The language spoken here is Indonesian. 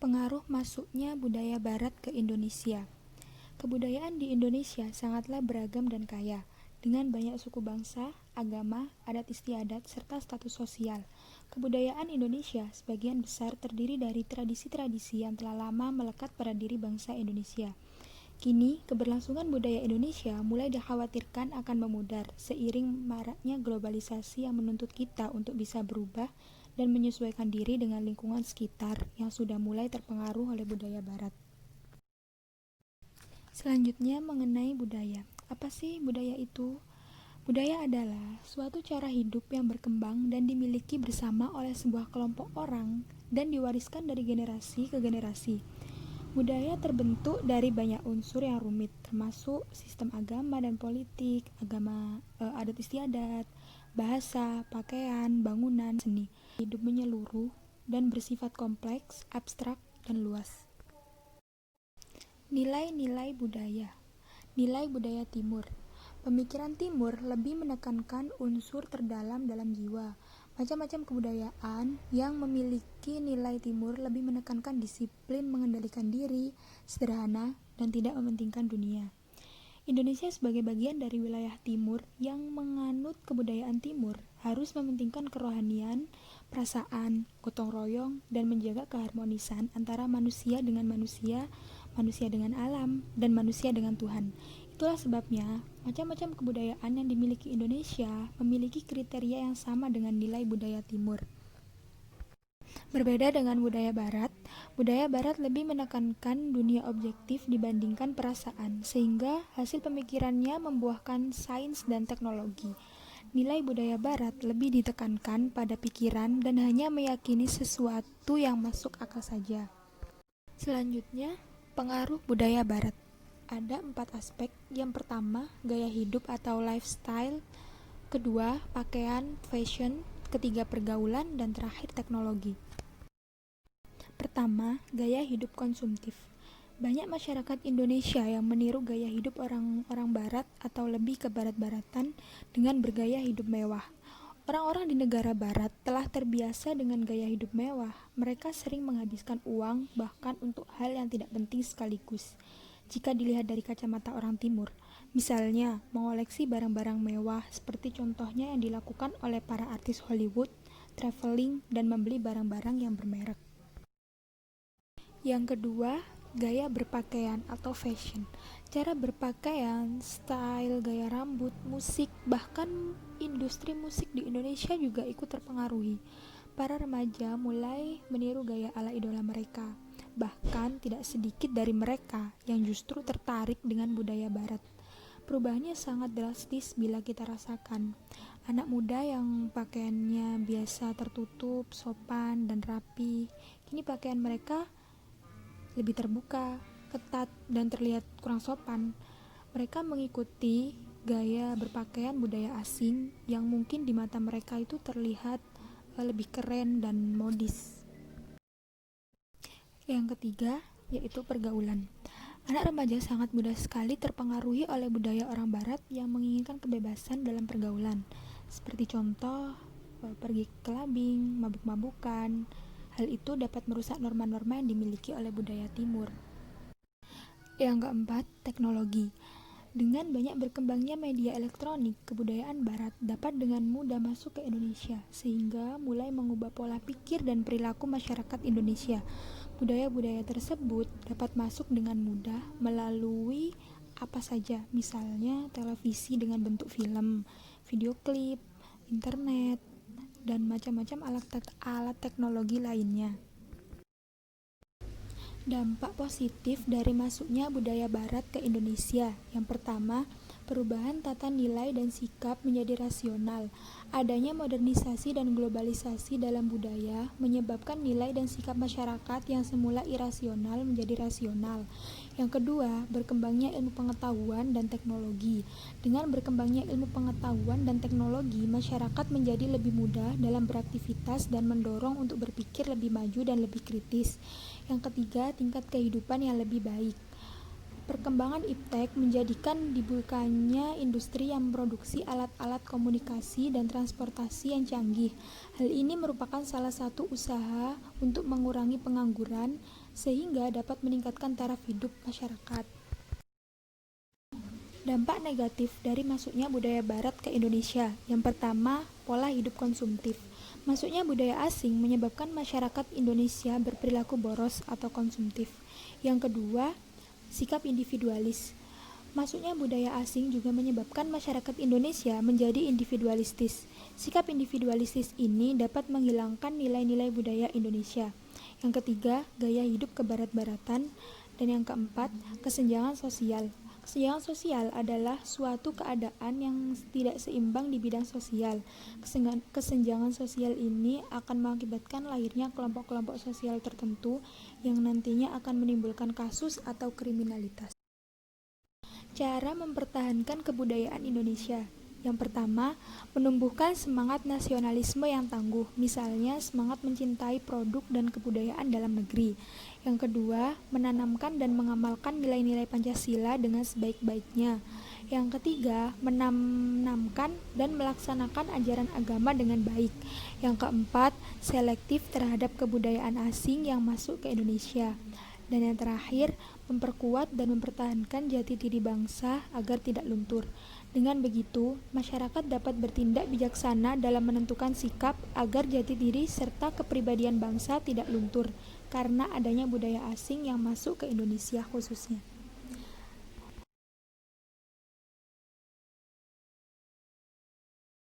Pengaruh masuknya budaya Barat ke Indonesia. Kebudayaan di Indonesia sangatlah beragam dan kaya, dengan banyak suku bangsa, agama, adat istiadat, serta status sosial. Kebudayaan Indonesia sebagian besar terdiri dari tradisi-tradisi yang telah lama melekat pada diri bangsa Indonesia. Kini, keberlangsungan budaya Indonesia mulai dikhawatirkan akan memudar seiring maraknya globalisasi yang menuntut kita untuk bisa berubah dan menyesuaikan diri dengan lingkungan sekitar yang sudah mulai terpengaruh oleh budaya Barat. Selanjutnya mengenai budaya. Apa sih budaya itu? Budaya adalah suatu cara hidup yang berkembang dan dimiliki bersama oleh sebuah kelompok orang dan diwariskan dari generasi ke generasi. Budaya terbentuk dari banyak unsur yang rumit, termasuk sistem agama dan politik, adat istiadat, bahasa, pakaian, bangunan, seni. Hidup menyeluruh dan bersifat kompleks, abstrak, dan luas. Nilai-nilai budaya. Nilai budaya Timur. Pemikiran Timur lebih menekankan unsur terdalam dalam jiwa. Macam-macam kebudayaan yang memiliki nilai Timur lebih menekankan disiplin mengendalikan diri, sederhana, dan tidak mementingkan dunia. Indonesia sebagai bagian dari wilayah Timur yang menganut kebudayaan Timur harus mementingkan kerohanian, perasaan, gotong royong, dan menjaga keharmonisan antara manusia dengan manusia, manusia dengan alam, dan manusia dengan Tuhan. Itulah sebabnya, macam-macam kebudayaan yang dimiliki Indonesia memiliki kriteria yang sama dengan nilai budaya Timur. Berbeda dengan budaya Barat lebih menekankan dunia objektif dibandingkan perasaan, sehingga hasil pemikirannya membuahkan sains dan teknologi. Nilai budaya Barat lebih ditekankan pada pikiran dan hanya meyakini sesuatu yang masuk akal saja. Selanjutnya, pengaruh budaya Barat. Ada 4 aspek. Yang pertama, gaya hidup atau lifestyle. Kedua, pakaian, fashion. Ketiga, pergaulan. Dan terakhir, teknologi. Pertama, gaya hidup konsumtif. Banyak masyarakat Indonesia yang meniru gaya hidup orang-orang Barat atau lebih ke barat-baratan dengan bergaya hidup mewah. Orang-orang di negara Barat telah terbiasa dengan gaya hidup mewah. Mereka sering menghabiskan uang bahkan untuk hal yang tidak penting sekaligus. Jika dilihat dari kacamata orang Timur, misalnya mengoleksi barang-barang mewah seperti contohnya yang dilakukan oleh para artis Hollywood, traveling, dan membeli barang-barang yang bermerek. Yang kedua, gaya berpakaian atau fashion. Cara berpakaian, style, gaya rambut, musik, bahkan industri musik di Indonesia juga ikut terpengaruhi. Para remaja mulai meniru gaya ala idola mereka. Bahkan tidak sedikit dari mereka yang justru tertarik dengan budaya Barat. Perubahannya sangat drastis bila kita rasakan. Anak muda yang pakaiannya biasa tertutup, sopan, dan rapi, kini pakaian mereka lebih terbuka, ketat, dan terlihat kurang sopan. Mereka mengikuti gaya berpakaian budaya asing yang mungkin di mata mereka itu terlihat lebih keren dan modis. Yang ketiga, yaitu pergaulan. Anak remaja sangat mudah sekali terpengaruhi oleh budaya orang Barat yang menginginkan kebebasan dalam pergaulan. Seperti contoh, pergi clubbing, mabuk-mabukan. Hal itu dapat merusak norma-norma yang dimiliki oleh budaya Timur. Yang keempat, teknologi. Dengan banyak berkembangnya media elektronik, kebudayaan Barat dapat dengan mudah masuk ke Indonesia, sehingga mulai mengubah pola pikir dan perilaku masyarakat Indonesia. Budaya-budaya tersebut dapat masuk dengan mudah melalui apa saja, misalnya televisi dengan bentuk film, video klip, internet, dan macam-macam alat teknologi lainnya. Dampak positif dari masuknya budaya Barat ke Indonesia. Yang pertama, perubahan tata nilai dan sikap menjadi rasional. Adanya modernisasi dan globalisasi dalam budaya menyebabkan nilai dan sikap masyarakat yang semula irasional menjadi rasional. Yang kedua, berkembangnya ilmu pengetahuan dan teknologi. Dengan berkembangnya ilmu pengetahuan dan teknologi, masyarakat menjadi lebih mudah dalam beraktivitas dan mendorong untuk berpikir lebih maju dan lebih kritis. Yang ketiga, tingkat kehidupan yang lebih baik. Perkembangan iptek menjadikan dibukanya industri yang memproduksi alat-alat komunikasi dan transportasi yang canggih. Hal ini merupakan salah satu usaha untuk mengurangi pengangguran sehingga dapat meningkatkan taraf hidup masyarakat. Dampak negatif dari masuknya budaya barat ke Indonesia. Yang pertama, pola hidup konsumtif. Masuknya budaya asing menyebabkan masyarakat Indonesia berperilaku boros atau konsumtif. Yang kedua, sikap individualis. Masuknya budaya asing juga menyebabkan masyarakat Indonesia menjadi individualistis. Sikap individualistis ini dapat menghilangkan nilai-nilai budaya Indonesia. Yang ketiga, gaya hidup kebarat-baratan. Dan yang keempat, kesenjangan sosial. Kesenjangan sosial adalah suatu keadaan yang tidak seimbang di bidang sosial. Kesenjangan sosial ini akan mengakibatkan lahirnya kelompok-kelompok sosial tertentu yang nantinya akan menimbulkan kasus atau kriminalitas. Cara mempertahankan kebudayaan Indonesia. Yang pertama, menumbuhkan semangat nasionalisme yang tangguh, misalnya semangat mencintai produk dan kebudayaan dalam negeri. Yang kedua, menanamkan dan mengamalkan nilai-nilai Pancasila dengan sebaik-baiknya. Yang ketiga, menanamkan dan melaksanakan ajaran agama dengan baik. Yang keempat, selektif terhadap kebudayaan asing yang masuk ke Indonesia. Dan yang terakhir, memperkuat dan mempertahankan jati diri bangsa agar tidak luntur. Dengan begitu, masyarakat dapat bertindak bijaksana dalam menentukan sikap agar jati diri serta kepribadian bangsa tidak luntur karena adanya budaya asing yang masuk ke Indonesia khususnya.